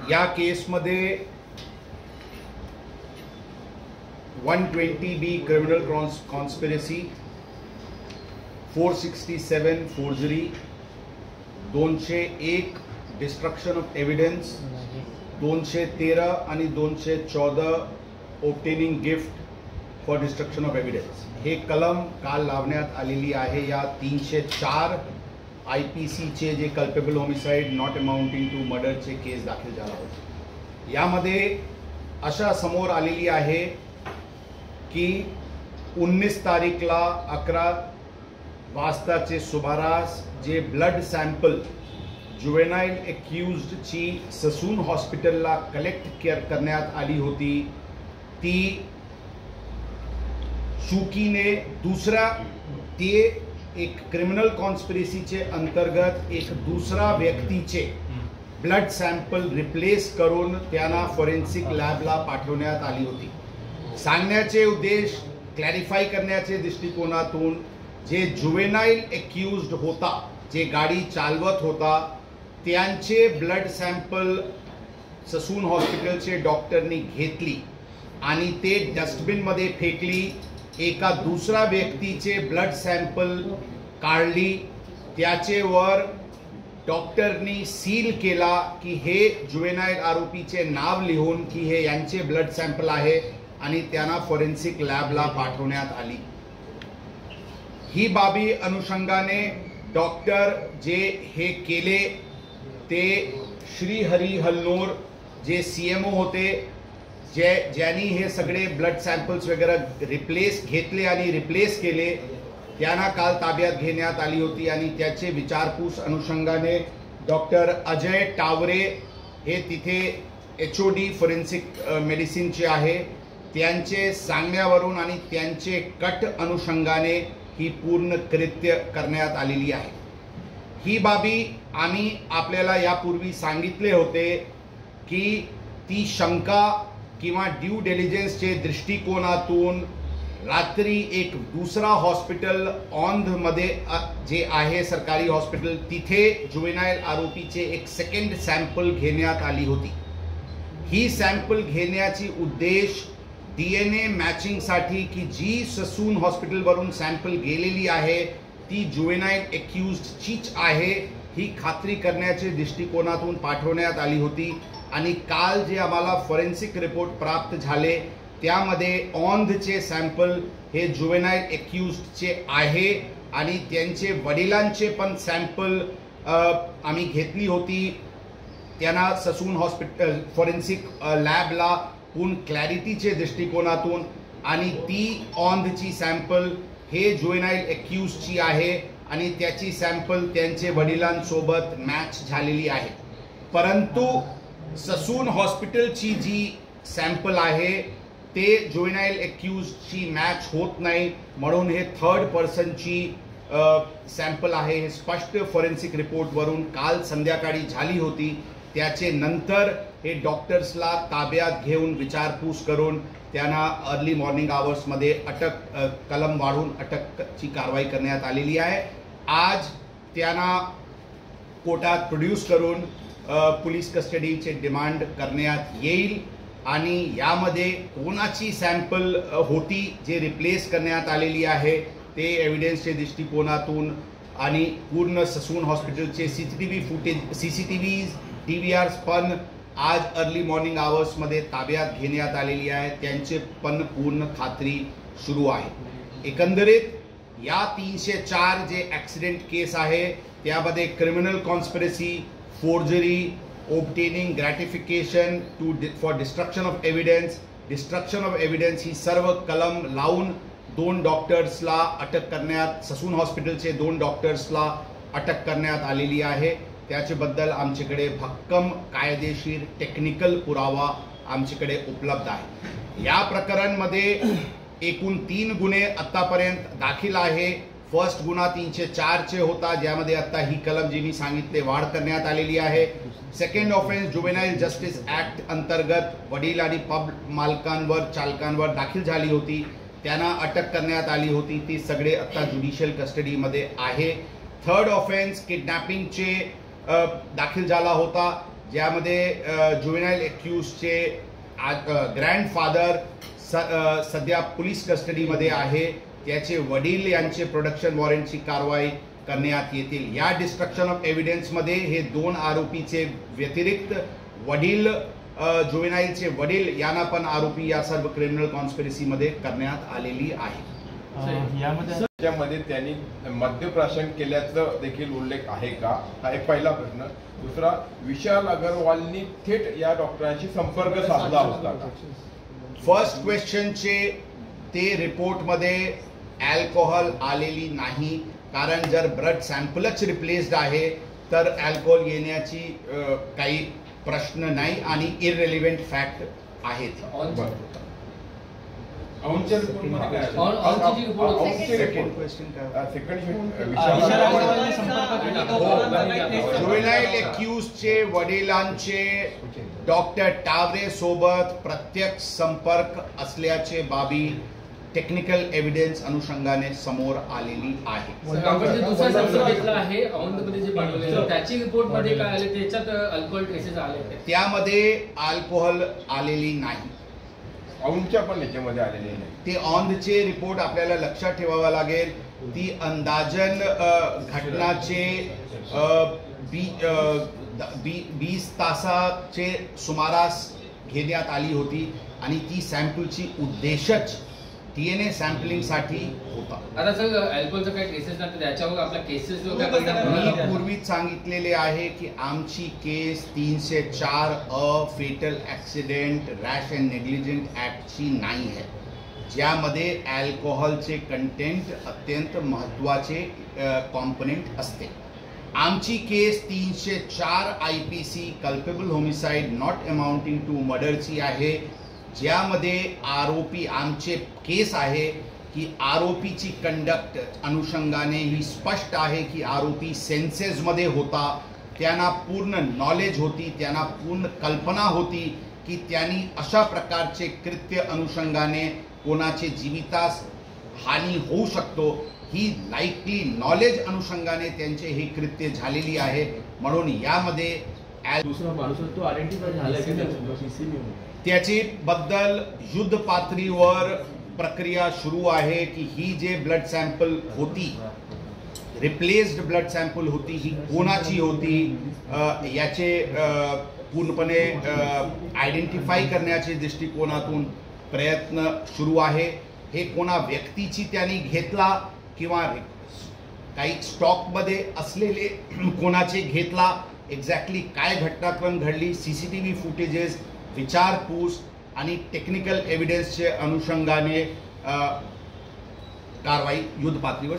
या केसमध्ये 120B criminal conspiracy, 467 forgery, 201 destruction of evidence, 213 आणि 214 obtaining gift for destruction of evidence हे कलम काल लावण्यात आलेली आहे. या 304 IPCचे जे culpable homicide not amounting to मर्डरचे केस दाखल झाला होता. यामध्ये अशा समोर आलेली आहे की 19 तारीखला 11 वाजताचे सुमारास जे ब्लड सॅम्पल जुवेनाइल एक्यूज्डची ससून हॉस्पिटलला कलेक्ट करण्यात आली होती, ती चुकीने ते एक क्रिमिनल कॉन्स्पिरसीचे अंतर्गत एक दुसरा व्यक्तीचे ब्लड सॅम्पल रिप्लेस करून त्यांना फॉरेन्सिक लॅबला पाठवण्यात आली होती. सांगण्याचे उद्देश क्लॅरिफाय करण्याचे दृष्टिकोनातून जे जुवेनाइल एक्यूज्ड होता, जे गाडी चालवत होता, त्यांचे ब्लड सॅम्पल ससून हॉस्पिटलचे डॉक्टरनी घेतली आणि ते डस्टबिनमध्ये फेकली. एका दुसरा व्यक्तीचे ब्लड सॅम्पल काढली, त्याचेवर डॉक्टरनी सील केला की हे जुवेनाइल आरोपीचे नाव लिहून की हे यांचे ब्लड सॅम्पल आहे आणि त्यांना फॉरेन्सिक लॅबला पाठवण्यात आली. ही बाबी अनुषंगाने डॉक्टर जे हे केले ते श्री हरी हलनोर जे CMO होते, ज्यांनी हे सगळे ब्लड सॅम्पल्स वगैरे घेतले आणि रिप्लेस केले, त्यांना काल ताब्यात घेण्यात आली होती. आणि त्याचे विचारपूस अनुषंगाने डॉक्टर अजय टावरे हे तिथे HOD फॉरेन्सिक मेडिसिनचे आहे, त्यांचे सांगण्यावरून आणि त्यांचे कट अनुषंगाने ही पूर्ण कृत्य करण्यात आलेली आहे. ही बाबी आम्ही आपल्याला यापूर्वी सांगितले होते की ती शंका किंवा ड्यू डिलिजन्सचे दृष्टिकोनातून रात्री एक दुसरा हॉस्पिटल औंधमध्ये जे आहे सरकारी हॉस्पिटल, तिथे जुवेनाइल आरोपीचे एक सेकंड सॅम्पल घेण्यात आली होती. ही सॅम्पल घेण्याची उद्देश DNA मॅचिंगसाठी की जी ससून हॉस्पिटलवरून सॅम्पल गेलेली आहे ती जुवेनाइल एक्यूज्डचीच आहे ही खात्री करण्याचे दृष्टिकोनातून पाठवण्यात आली होती. आणि काल जे आम्हाला फॉरेन्सिक रिपोर्ट प्राप्त झाले त्यामध्ये औंधचे सॅम्पल हे जुवेनाइल एक्यूज्डचे आहे आणि त्यांचे वडिलांचे पण सॅम्पल आम्ही घेतली होती. त्यांना ससून हॉस्पिटल फॉरेन्सिक लॅबला पूर्ण क्लॅरिटीचे दृष्टिकोनातून आणि ती औंधची सॅम्पल हे जुवेनाइल एक्यूज्डची आहे आणि त्याची सॅम्पल त्यांचे वडिलांसोबत मॅच झालेली आहे. परंतु ससून हॉस्पिटलची जी सॅम्पल आहे ते जुवेनाइल एक्यूज्डची मॅच होत नाही, म्हणून हे थर्ड पर्सनची सॅम्पल आहे. हे स्पष्ट फॉरेन्सिक रिपोर्टवरून काल संध्याकाळी झाली होती. त्याचे नंतर हे डॉक्टर्सला ताब्यात घेऊन विचारपूस करून त्यांना अर्ली मॉर्निंग आवर्समध्ये कलम वाढून अटकची कारवाई करण्यात आलेली आहे. आज त्यांना कोर्टात प्रोड्यूस करून पोलीस कस्टडीचे डिमांड करण्यात येईल आणि यामध्ये कोणाची सॅम्पल होती जे रिप्लेस करण्यात आलेली आहे ते एव्हिडन्सच्या दृष्टिकोनातून आणि पूर्ण ससून हॉस्पिटलचे CCTV DVRs पण आज अर्ली मॉर्निंग आवर्समध्ये ताब्यात घेण्यात आलेली आहे. त्यांचे पण पूर्ण खात्री सुरू आहे. एकंदरीत या 304 जे ॲक्सिडेंट केस आहे त्यामध्ये criminal conspiracy, forgery, obtaining gratification for destruction of evidence ही सर्व कलम लावून 2 डॉक्टर्सला अटक करण्यात, ससून हॉस्पिटलचे 2 डॉक्टर्सला अटक करण्यात आलेली आहे. त्याच्याबद्दल आमच्याकडे भक्कम कायदेशीर टेक्निकल पुरावा आमच्याकडे उपलब्ध आहे. या प्रकरणमध्ये एकूण 3 गुन्हे आतापर्यंत दाखल आहे. फर्स्ट गुन्हा 304 चे होता ज्यामध्ये आता ही कलम जी मी सांगितले वाढ करण्यात आलेली आहे. Second offence juvenile justice act अंतर्गत वडील आणि पब मालकांवर चालकांवर दाखल झाली होती, त्यांना अटक करण्यात आली होती. ती सगळे आता ज्युडिशियल कस्टडीमध्ये आहे. थर्ड ऑफेन्स किडनॅपिंगचे दाखल झाला होता, ज्यामध्ये जुवेनाईल एक्यूजचे ग्रँडफादर सध्या पोलीस कस्टडीमध्ये आहे. त्याचे वडील यांचे प्रोडक्शन वॉरंटची कारवाई करण्यात येतील. या डिस्ट्रक्शन ऑफ एव्हिडन्समध्ये हे 2 आरोपीचे व्यतिरिक्त वडील, जुवेनाईलचे वडील यांना पण आरोपी या सर्व क्रिमिनल कॉन्स्पिरसीमध्ये करण्यात आलेली आहे. यामध्ये त्यांनी मद्यप्राशन केल्याचं देखील उल्लेख आहे का, हा एक पहिला प्रश्न. दुसरा, विशाल अग्रवालनी थेट या डॉक्टरांशी संपर्क साधला होता का? फर्स्ट क्वेश्चनचे ते रिपोर्टमध्ये अल्कोहोल आलेली नाही, कारण जर ब्लड सॅम्पलच रिप्लेस्ड आहे तर अल्कोहोल येण्याची काही प्रश्न नाही आणि इररिलेव्हंट फॅक्ट आहेत. जुवेनाईल एक्यूजचे वडिलांचे डॉक्टर टावरे सोबत प्रत्यक्ष संपर्क असल्याचे बाबी टेक्निकल एव्हिडन्स अनुषंगाने समोर आलेली आहे. त्यामध्ये अल्कोहोल आलेली नाही. औंधच्या पण याच्यामध्ये आलेली नाही. ते औंधचे रिपोर्ट आपल्याला लक्षात ठेवावा लागेल. ती अंदाजन घटनाचे 20 तासाचे सुमारास घेण्यात आली होती आणि ती सॅम्पलची उद्देशच DNA सॅम्पलिंगसाठी होता. आता सर अल्कोहोलचं काही केसेस नाही, त्याच्यावर आपल्या केसेस मी पूर्वीच सांगितलेले आहे की आमची case 304 fatal accident rash and नेग्लिजंट ॲक्टची नाही आहे, ज्यामध्ये अल्कोहोलचे कंटेंट अत्यंत महत्त्वाचे कॉम्पोनेंट असते. आमची case 304 IPC culpable homicide not amounting to मर्डरची आहे, ज्यामध्ये आरोपी आमचे केस आहे की आरोपीची कंडक्ट अनुषंगाने ही स्पष्ट आहे की आरोपी सेन्सेसमध्ये होता, त्यांना पूर्ण नॉलेज होती, त्यांना पूर्ण कल्पना होती की त्यांनी अशा प्रकारचे कृत्य अनुषंगाने कोणाचे जीवितास हानी होऊ शकतो, ही लाईकली नॉलेज अनुषंगाने त्यांचे हे कृत्य झालेली आहे. म्हणून यामध्ये त्याची बद्दल युद्ध पातळीवर प्रक्रिया सुरू आहे की ही जे ब्लड सॅम्पल होती, रिप्लेस्ड ब्लड सॅम्पल होती, ही कोणाची होती याचे पूर्णपणे आयडेंटिफाय करण्याचे दृष्टिकोनातून प्रयत्न सुरू आहे. हे कोणा व्यक्तीची त्यांनी घेतला किंवा काही स्टॉकमध्ये असलेले कोणाचे घेतला, एक्झॅक्टली काय घटनाक्रम घडली, CCTV फुटेजेस, विचारपूस आणि टेक्निकल एव्हिडन्सचे अनुषंगाने कारवाई युद्ध पातळीवर.